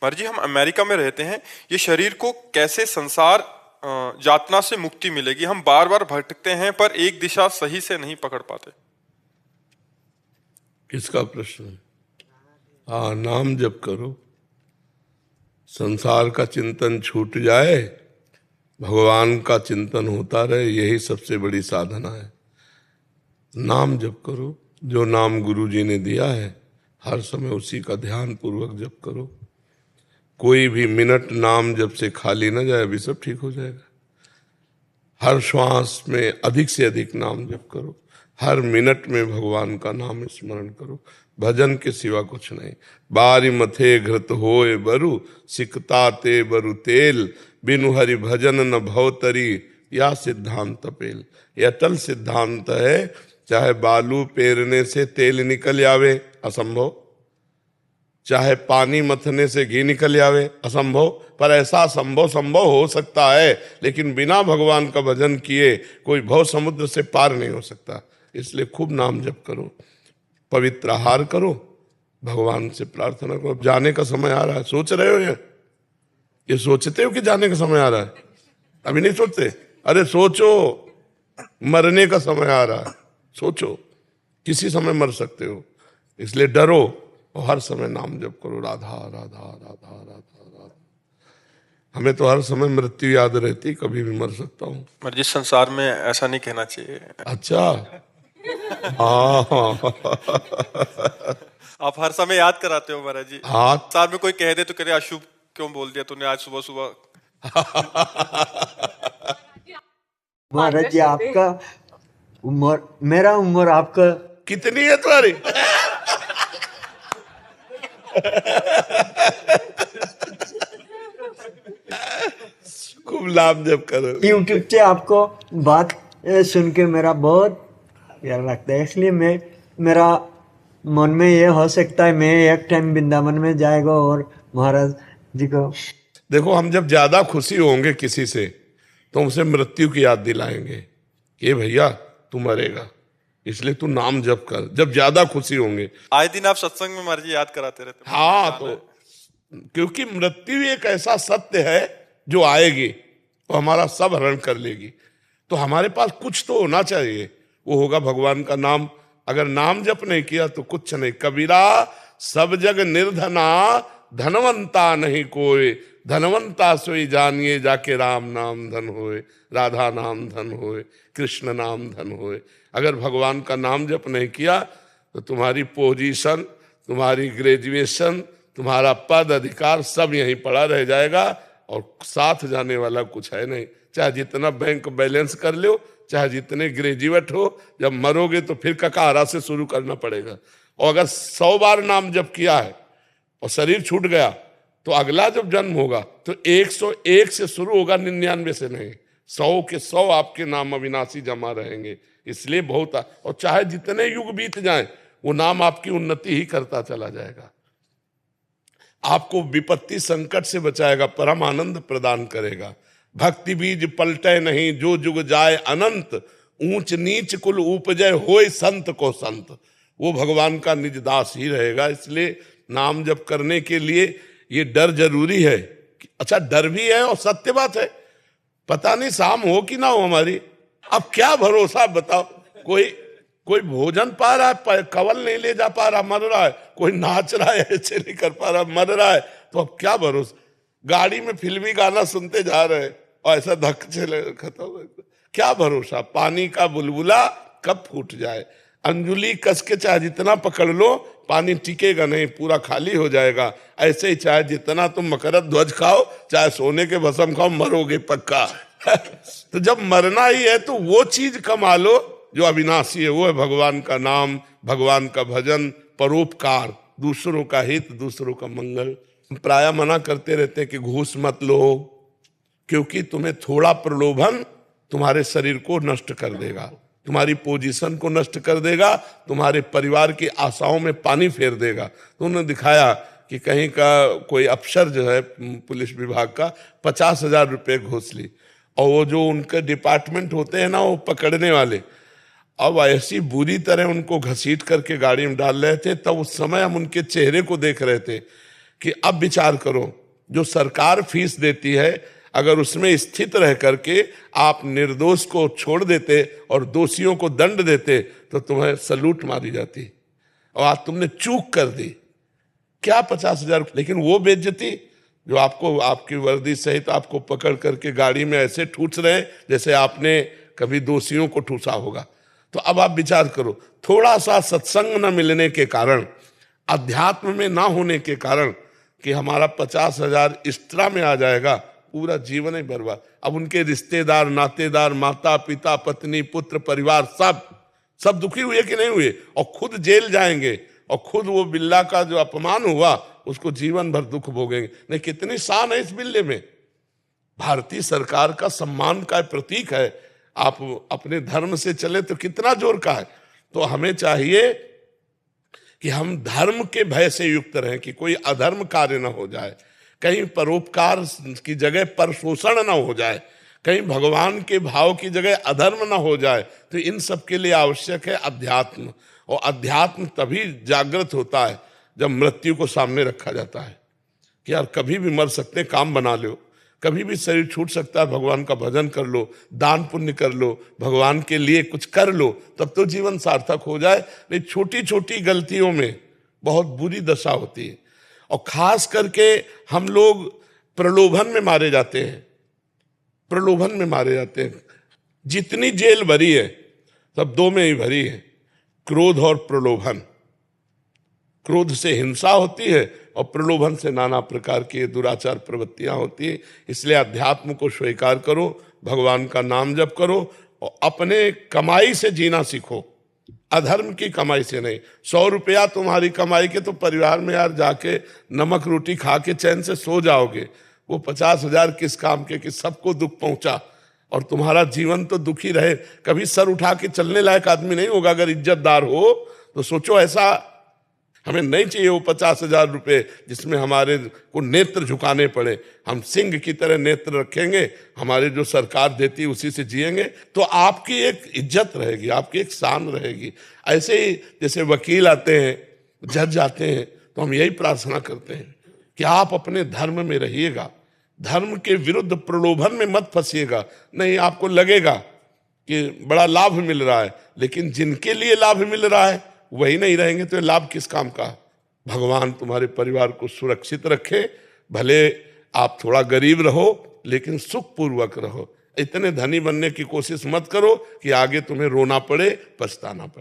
महाराज जी, हम अमेरिका में रहते हैं। ये शरीर को कैसे संसार यातना से मुक्ति मिलेगी? हम बार बार भटकते हैं पर एक दिशा सही से नहीं पकड़ पाते। किसका प्रश्न है? हाँ, नाम जप करो, संसार का चिंतन छूट जाए, भगवान का चिंतन होता रहे, यही सबसे बड़ी साधना है। नाम जप करो, जो नाम गुरु जी ने दिया है हर समय उसी का ध्यान पूर्वक जप करो। कोई भी मिनट नाम जप से खाली ना जाए, अभी सब ठीक हो जाएगा। हर श्वास में अधिक से अधिक नाम जप करो, हर मिनट में भगवान का नाम स्मरण करो। भजन के सिवा कुछ नहीं। बारी मथे घृत होए बरु, सिकता ते बरु तेल, बिनु हरि भजन न भवतरी, या सिद्धांत पेल। ये अटल सिद्धांत है। चाहे बालू पेरने से तेल निकल आवे, असंभव। चाहे पानी मथने से घी निकल आवे, असंभव। पर ऐसा संभव हो सकता है, लेकिन बिना भगवान का भजन किए कोई भव समुद्र से पार नहीं हो सकता। इसलिए खूब नाम जप करो, पवित्र आहार करो, भगवान से प्रार्थना करो। जाने का समय आ रहा है, सोच रहे हो? ये सोचते हो कि जाने का समय आ रहा है? अभी नहीं सोचते? अरे सोचो, मरने का समय आ रहा है। सोचो, किसी समय मर सकते हो, इसलिए डरो और हर समय नाम जप करो, राधा राधा राधा राधा राधा। हमें तो हर समय मृत्यु याद रहती, कभी भी मर सकता हूँ। महाराज जी, संसार में ऐसा नहीं कहना चाहिए। अच्छा, हाँ आप हर समय याद कराते हो महाराज जी। हाँ, संसार में कोई कह दे तो कह अशुभ क्यों बोल दिया तूने आज सुबह सुबह। महाराज जी, आपका उम्र, मेरा उम्र आपका कितनी है तुम्हारी? खूब नाम जप करो। यूट्यूब से आपको बात सुन के मेरा बहुत प्यारा लगता है, इसलिए मेरा मन में ये हो सकता है मैं एक टाइम वृंदावन में जाएगा और महाराज जी को। देखो, हम जब ज्यादा खुशी होंगे किसी से तो उसे मृत्यु की याद दिलाएंगे कि भैया तू मरेगा, इसलिए तू नाम जप कर। जब ज्यादा खुशी होंगे, आए दिन आप सत्संग में महाराज जी याद कराते रहते। हाँ, तो क्योंकि मृत्यु एक ऐसा सत्य है जो आएगी तो हमारा सब हरण कर लेगी। तो हमारे पास कुछ तो होना चाहिए, वो होगा भगवान का नाम। अगर नाम जप नहीं किया तो कुछ नहीं। कबीरा सब जग निर्धना, धनवंता नहीं कोई, धनवंता सोई जानिए जाके राम नाम धन होए, राधा नाम धन होए, कृष्ण नाम धन होए। अगर भगवान का नाम जप नहीं किया तो तुम्हारी पोजीशन, तुम्हारी ग्रेजुएशन, तुम्हारा पद अधिकार सब यहीं पड़ा रह जाएगा और साथ जाने वाला कुछ है नहीं। चाहे जितना बैंक बैलेंस कर लो, चाहे जितने ग्रेजुएट हो, जब मरोगे तो फिर ककारा से शुरू करना पड़ेगा। और अगर 100 बार नाम जप किया है और शरीर छूट गया तो अगला जब जन्म होगा तो 101 से शुरू होगा, 99 से नहीं। 100 के 100 आपके नाम अविनाशी जमा रहेंगे। इसलिए बहुत, और चाहे जितने युग बीत जाएं वो नाम आपकी उन्नति ही करता चला जाएगा, आपको विपत्ति संकट से बचाएगा, परम आनंद प्रदान करेगा। भक्ति बीज पलटे नहीं, जो जुग जाए अनंत, ऊंच नीच कुल उपजय होए संत को संत। वो भगवान का निज दास ही रहेगा। इसलिए नाम जप करने के लिए ये डर जरूरी है। अच्छा, डर भी है और सत्य बात है। पता नहीं शाम हो कि ना हो हमारी, अब क्या भरोसा बताओ। कोई भोजन पा रहा है, कवल नहीं ले जा पा रहा, मर रहा है। कोई नाच रहा है, ऐसे नहीं कर पा रहा, मर रहा है। तो अब क्या भरोसा। गाड़ी में फिल्मी गाना सुनते जा रहे हैं और ऐसा धक्के से खत्म, क्या भरोसा। पानी का बुलबुला कब फूट जाए। अंजुली कस के चाहे जितना पकड़ लो, पानी टिकेगा नहीं, पूरा खाली हो जाएगा। ऐसे ही चाहे जितना तुम मकरंद ध्वज खाओ, चाहे सोने के भस्म खाओ, मरोगे पक्का। तो जब मरना ही है तो वो चीज कमा लो जो अविनाशी है। वो है भगवान का नाम, भगवान का भजन, परोपकार, दूसरों का हित, दूसरों का मंगल। प्राय मना करते रहते हैं कि घूस मत लो, क्योंकि तुम्हें थोड़ा प्रलोभन तुम्हारे शरीर को नष्ट कर देगा, तुम्हारी पोजीशन को नष्ट कर देगा, तुम्हारे परिवार की आशाओं में पानी फेर देगा। तो उन्होंने दिखाया कि कहीं का कोई अफसर जो है पुलिस विभाग का 50,000 रुपये घूस ली, और वो जो उनके डिपार्टमेंट होते हैं ना, वो पकड़ने वाले, अब ऐसी बुरी तरह उनको घसीट करके गाड़ी में डाल रहे थे। तब उस समय हम उनके चेहरे को देख रहे थे कि अब विचार करो, जो सरकार फीस देती है अगर उसमें स्थित रह करके आप निर्दोष को छोड़ देते और दोषियों को दंड देते तो तुम्हें सलूट मारी जाती, और आज तुमने चूक कर दी। क्या 50,000? लेकिन वो बेइज्जती जो आपको आपकी वर्दी सहित आपको पकड़ करके गाड़ी में ऐसे ठूस रहे जैसे आपने कभी दोषियों को ठूसा होगा। तो अब आप विचार करो, थोड़ा सा सत्संग न मिलने के कारण, अध्यात्म में ना होने के कारण कि हमारा 50,000 एक्स्ट्रा में आ जाएगा, पूरा जीवन ही बर्बाद। अब उनके रिश्तेदार, नातेदार, माता पिता, पत्नी, पुत्र, परिवार सब दुखी हुए कि नहीं हुए, और खुद जेल जाएंगे, और खुद वो बिल्ला का जो अपमान हुआ उसको जीवन भर दुख भोगेंगे। नहीं, कितनी शान है इस बिल्ले में। भारतीय सरकार का सम्मान का प्रतीक है। आप अपने धर्म से चले तो कितना जोर का है। तो हमें चाहिए कि हम धर्म के भय से युक्त रहें कि कोई अधर्म कार्य न हो जाए, कहीं परोपकार की जगह पर शोषण न हो जाए, कहीं भगवान के भाव की जगह अधर्म न हो जाए। तो इन सब के लिए आवश्यक है अध्यात्म, और अध्यात्म तभी जागृत होता है जब मृत्यु को सामने रखा जाता है कि यार कभी भी मर सकते, काम बना लो, कभी भी शरीर छूट सकता है, भगवान का भजन कर लो, दान पुण्य कर लो, भगवान के लिए कुछ कर लो, तब तो जीवन सार्थक हो जाए। नहीं, छोटी छोटी गलतियों में बहुत बुरी दशा होती है, और खास करके हम लोग प्रलोभन में मारे जाते हैं, प्रलोभन में मारे जाते हैं। जितनी जेल भरी है सब दो में ही भरी है, क्रोध और प्रलोभन। क्रोध से हिंसा होती है और प्रलोभन से नाना प्रकार की दुराचार प्रवृत्तियां होती है। इसलिए अध्यात्म को स्वीकार करो, भगवान का नाम जप करो, और अपने कमाई से जीना सीखो, अधर्म की कमाई से नहीं। 100 रुपया तुम्हारी कमाई के तो परिवार में यार जाके नमक रोटी खा के चैन से सो जाओगे। वो 50,000 किस काम के कि सबको दुख पहुंचा, और तुम्हारा जीवन तो दुखी रहे, कभी सर उठा के चलने लायक आदमी नहीं होगा। अगर इज्जतदार हो तो सोचो, ऐसा हमें नहीं चाहिए वो 50,000 रुपये जिसमें हमारे को नेत्र झुकाने पड़े। हम सिंह की तरह नेत्र रखेंगे, हमारे जो सरकार देती है उसी से जिएंगे, तो आपकी एक इज्जत रहेगी, आपकी एक शान रहेगी। ऐसे ही जैसे वकील आते हैं, जज आते हैं, तो हम यही प्रार्थना करते हैं कि आप अपने धर्म में रहिएगा, धर्म के विरुद्ध प्रलोभन में मत फंसिएगा। नहीं, आपको लगेगा कि बड़ा लाभ मिल रहा है, लेकिन जिनके लिए लाभ मिल रहा है वही नहीं रहेंगे तो ये लाभ किस काम का। भगवान तुम्हारे परिवार को सुरक्षित रखे, भले आप थोड़ा गरीब रहो लेकिन सुखपूर्वक रहो। इतने धनी बनने की कोशिश मत करो कि आगे तुम्हें रोना पड़े, पछताना पड़े।